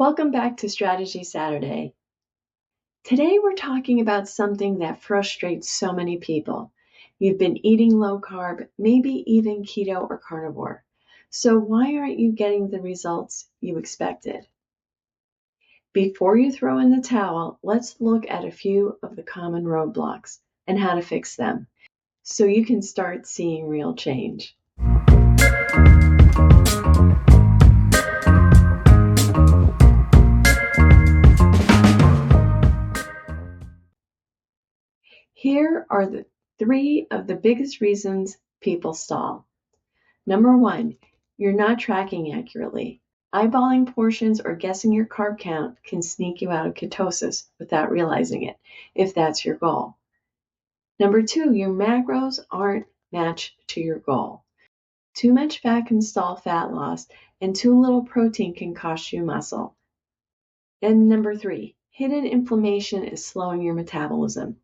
Welcome back to Strategy Saturday. Today we're talking about something that frustrates so many people. You've been eating low carb, maybe even keto or carnivore. So why aren't you getting the results you expected? Before you throw in the towel, let's look at a few of the common roadblocks and how to fix them so you can start seeing real change. Here are the 3 of the biggest reasons people stall. Number 1, you're not tracking accurately. Eyeballing portions or guessing your carb count can sneak you out of ketosis without realizing it, if that's your goal. Number 2, your macros aren't matched to your goal. Too much fat can stall fat loss, and too little protein can cost you muscle. And number 3, hidden inflammation is slowing your metabolism.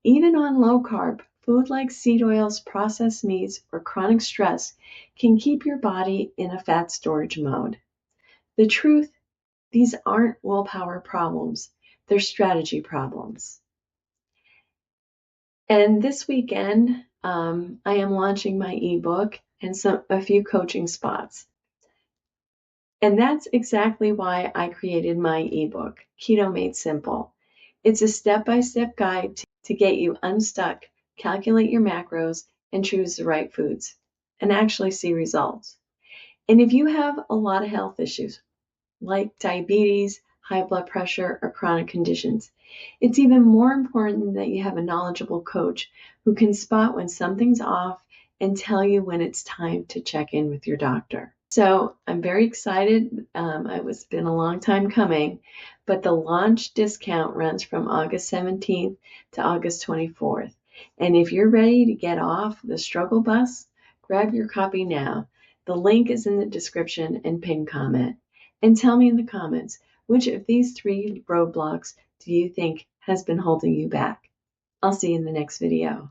Even on low carb, food like seed oils, processed meats, or chronic stress can keep your body in a fat storage mode. The truth, these aren't willpower problems, they're strategy problems. And this weekend, I am launching my ebook and a few coaching spots. And that's exactly why I created my ebook, Keto Made Simple. It's a step-by-step guide to get you unstuck, calculate your macros, and choose the right foods, and actually see results. And if you have a lot of health issues, like diabetes, high blood pressure, or chronic conditions, it's even more important that you have a knowledgeable coach who can spot when something's off and tell you when it's time to check in with your doctor. So I'm very excited. It's been a long time coming, but the launch discount runs from August 17th to August 24th. And if you're ready to get off the struggle bus, grab your copy now. The link is in the description and pinned comment. And tell me in the comments, which of these 3 roadblocks do you think has been holding you back? I'll see you in the next video.